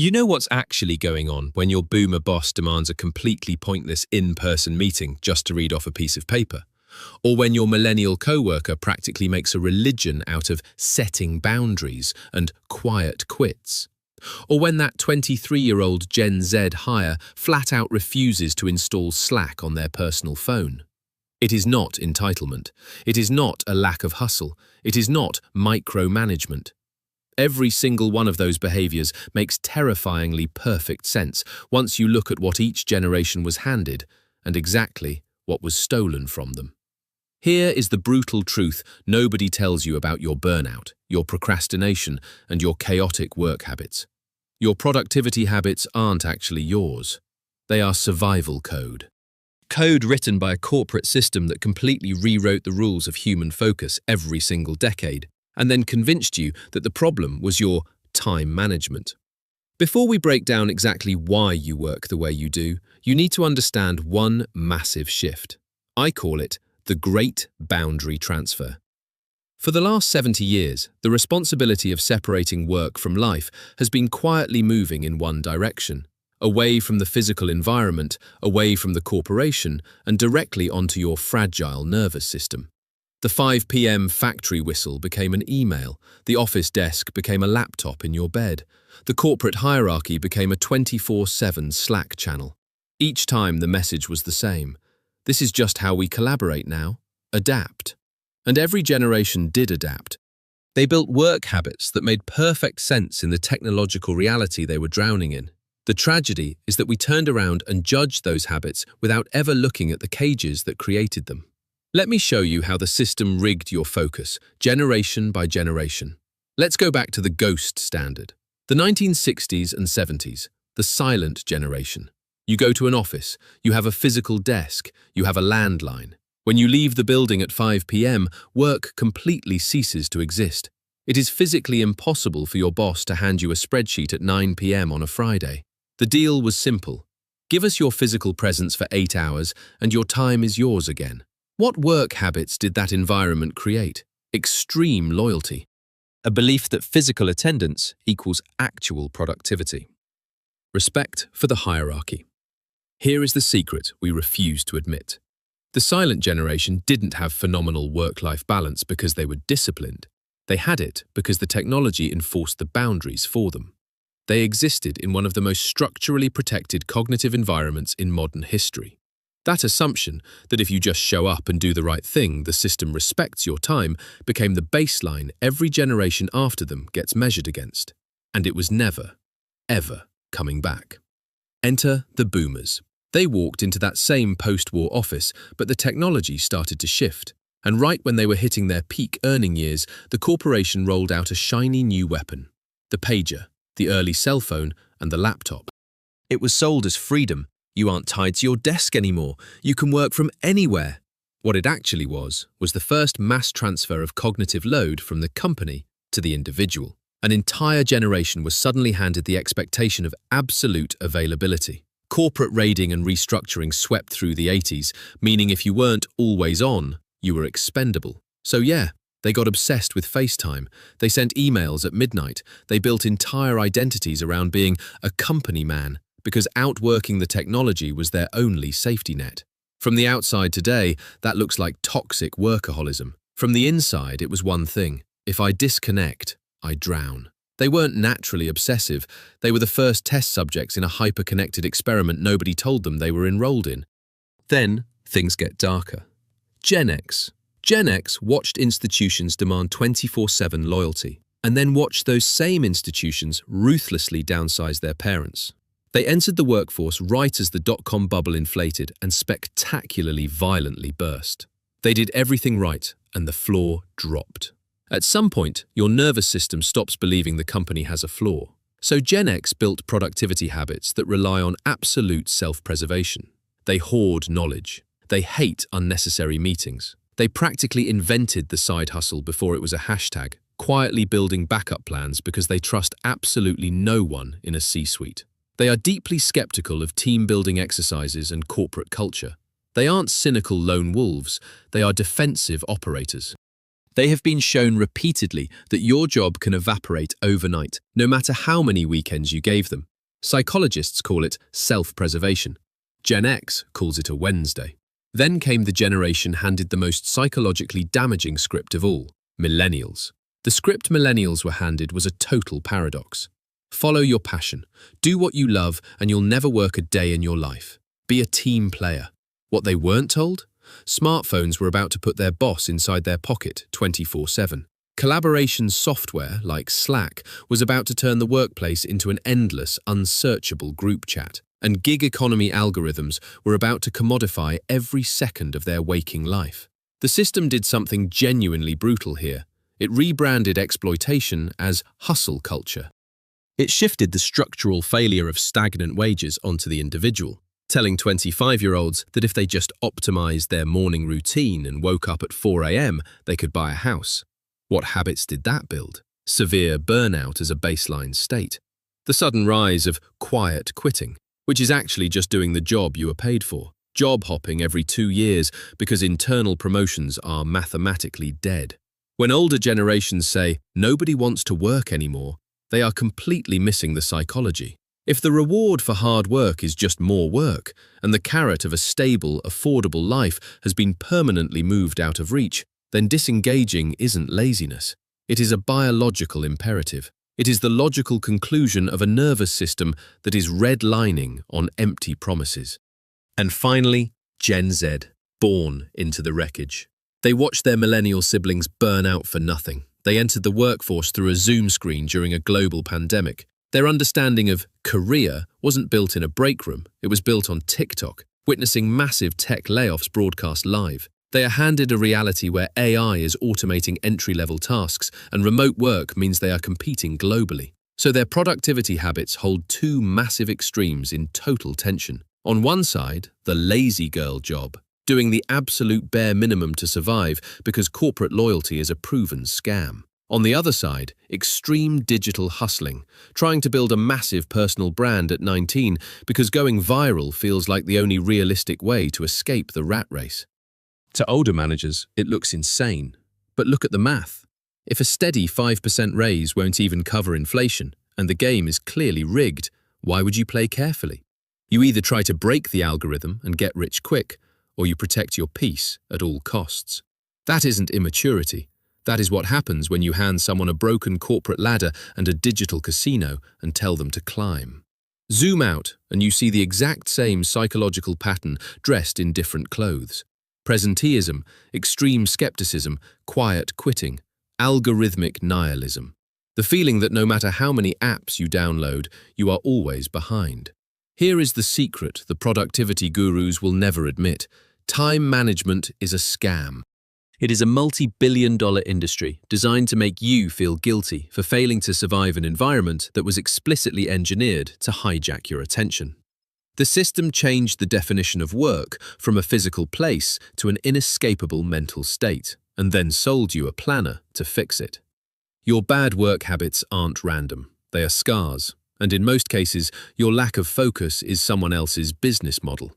You know what's actually going on when your boomer boss demands a completely pointless in-person meeting just to read off a piece of paper? Or when your millennial coworker practically makes a religion out of setting boundaries and quiet quits? Or when that 23-year-old Gen Z hire flat out refuses to install Slack on their personal phone? It is not entitlement. It is not a lack of hustle. It is not micromanagement. Every single one of those behaviors makes terrifyingly perfect sense once you look at what each generation was handed and exactly what was stolen from them. Here is the brutal truth nobody tells you about your burnout, your procrastination, and your chaotic work habits. Your productivity habits aren't actually yours. They are survival code. Code written by a corporate system that completely rewrote the rules of human focus every single decade, and then convinced you that the problem was your time management. Before we break down exactly why you work the way you do, you need to understand one massive shift. I call it the Great Boundary Transfer. For the last 70 years, the responsibility of separating work from life has been quietly moving in one direction, away from the physical environment, away from the corporation, and directly onto your fragile nervous system. The 5 p.m. factory whistle became an email, the office desk became a laptop in your bed, the corporate hierarchy became a 24/7 Slack channel. Each time the message was the same. This is just how we collaborate now. Adapt. And every generation did adapt. They built work habits that made perfect sense in the technological reality they were drowning in. The tragedy is that we turned around and judged those habits without ever looking at the cages that created them. Let me show you how the system rigged your focus, generation by generation. Let's go back to the GHOST standard. The 1960s and 70s, the silent generation. You go to an office, you have a physical desk, you have a landline. When you leave the building at 5 p.m., work completely ceases to exist. It is physically impossible for your boss to hand you a spreadsheet at 9 p.m. on a Friday. The deal was simple. Give us your physical presence for 8 hours and your time is yours again. What work habits did that environment create? Extreme loyalty. A belief that physical attendance equals actual productivity. Respect for the hierarchy. Here is the secret we refuse to admit. The silent generation didn't have phenomenal work-life balance because they were disciplined. They had it because the technology enforced the boundaries for them. They existed in one of the most structurally protected cognitive environments in modern history. That assumption that if you just show up and do the right thing, the system respects your time, became the baseline every generation after them gets measured against. And it was never, ever coming back. Enter the boomers. They walked into that same post-war office, but the technology started to shift. And right when they were hitting their peak earning years, the corporation rolled out a shiny new weapon. The pager, the early cell phone, and the laptop. It was sold as freedom. You aren't tied to your desk anymore. You can work from anywhere. What it actually was the first mass transfer of cognitive load from the company to the individual. An entire generation was suddenly handed the expectation of absolute availability. Corporate raiding and restructuring swept through the 80s, meaning if you weren't always on, you were expendable. So yeah, they got obsessed with FaceTime. They sent emails at midnight. They built entire identities around being a company man, because outworking the technology was their only safety net. From the outside today, that looks like toxic workaholism. From the inside, it was one thing. If I disconnect, I drown. They weren't naturally obsessive. They were the first test subjects in a hyper-connected experiment nobody told them they were enrolled in. Then, things get darker. Gen X. Gen X watched institutions demand 24/7 loyalty, and then watched those same institutions ruthlessly downsize their parents. They entered the workforce right as the dot-com bubble inflated and spectacularly violently burst. They did everything right, and the floor dropped. At some point, your nervous system stops believing the company has a flaw. So Gen X built productivity habits that rely on absolute self-preservation. They hoard knowledge. They hate unnecessary meetings. They practically invented the side hustle before it was a hashtag, quietly building backup plans because they trust absolutely no one in a C-suite. They are deeply skeptical of team-building exercises and corporate culture. They aren't cynical lone wolves, they are defensive operators. They have been shown repeatedly that your job can evaporate overnight, no matter how many weekends you gave them. Psychologists call it self-preservation. Gen X calls it a Wednesday. Then came the generation handed the most psychologically damaging script of all, Millennials. The script Millennials were handed was a total paradox. Follow your passion, do what you love, and you'll never work a day in your life. Be a team player. What they weren't told? Smartphones were about to put their boss inside their pocket 24/7. Collaboration software, like Slack, was about to turn the workplace into an endless, unsearchable group chat. And gig economy algorithms were about to commodify every second of their waking life. The system did something genuinely brutal here. It rebranded exploitation as hustle culture. It shifted the structural failure of stagnant wages onto the individual, telling 25-year-olds that if they just optimized their morning routine and woke up at 4 a.m., they could buy a house. What habits did that build? Severe burnout as a baseline state. The sudden rise of quiet quitting, which is actually just doing the job you are paid for. Job hopping every 2 years because internal promotions are mathematically dead. When older generations say, nobody wants to work anymore, they are completely missing the psychology. If the reward for hard work is just more work, and the carrot of a stable, affordable life has been permanently moved out of reach, then disengaging isn't laziness. It is a biological imperative. It is the logical conclusion of a nervous system that is redlining on empty promises. And finally, Gen Z, born into the wreckage. They watched their millennial siblings burn out for nothing. They entered the workforce through a Zoom screen during a global pandemic. Their understanding of career wasn't built in a break room. It was built on TikTok, witnessing massive tech layoffs broadcast live. They are handed a reality where AI is automating entry-level tasks and remote work means they are competing globally. So their productivity habits hold two massive extremes in total tension. On one side, the lazy girl job, doing the absolute bare minimum to survive because corporate loyalty is a proven scam. On the other side, extreme digital hustling, trying to build a massive personal brand at 19 because going viral feels like the only realistic way to escape the rat race. To older managers, it looks insane. But look at the math. If a steady 5% raise won't even cover inflation, and the game is clearly rigged, why would you play carefully? You either try to break the algorithm and get rich quick, or you protect your peace at all costs. That isn't immaturity. That is what happens when you hand someone a broken corporate ladder and a digital casino and tell them to climb. Zoom out and you see the exact same psychological pattern dressed in different clothes. Presenteeism, extreme skepticism, quiet quitting, algorithmic nihilism. The feeling that no matter how many apps you download, you are always behind. Here is the secret the productivity gurus will never admit. Time management is a scam. It is a multi-billion-dollar industry designed to make you feel guilty for failing to survive an environment that was explicitly engineered to hijack your attention. The system changed the definition of work from a physical place to an inescapable mental state, and then sold you a planner to fix it. Your bad work habits aren't random. They are scars, and in most cases, your lack of focus is someone else's business model.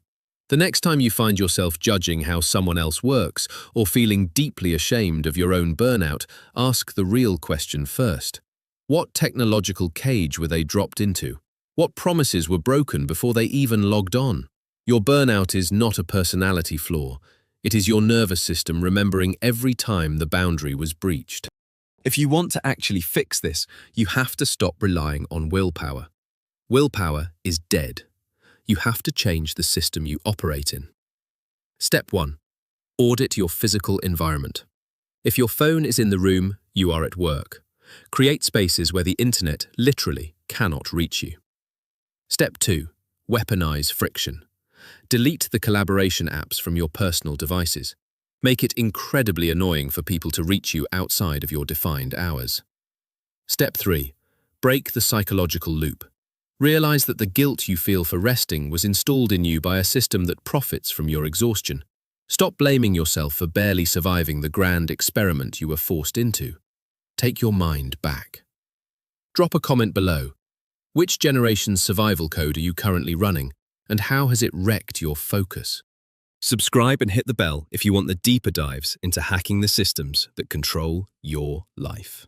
The next time you find yourself judging how someone else works or feeling deeply ashamed of your own burnout, ask the real question first. What technological cage were they dropped into? What promises were broken before they even logged on? Your burnout is not a personality flaw. It is your nervous system remembering every time the boundary was breached. If you want to actually fix this, you have to stop relying on willpower. Willpower is dead. You have to change the system you operate in. Step 1. Audit your physical environment. If your phone is in the room, you are at work. Create spaces where the internet literally cannot reach you. Step 2. Weaponize friction. Delete the collaboration apps from your personal devices. Make it incredibly annoying for people to reach you outside of your defined hours. Step 3. Break the psychological loop. Realize that the guilt you feel for resting was installed in you by a system that profits from your exhaustion. Stop blaming yourself for barely surviving the grand experiment you were forced into. Take your mind back. Drop a comment below. Which generation's survival code are you currently running, and how has it wrecked your focus? Subscribe and hit the bell if you want the deeper dives into hacking the systems that control your life.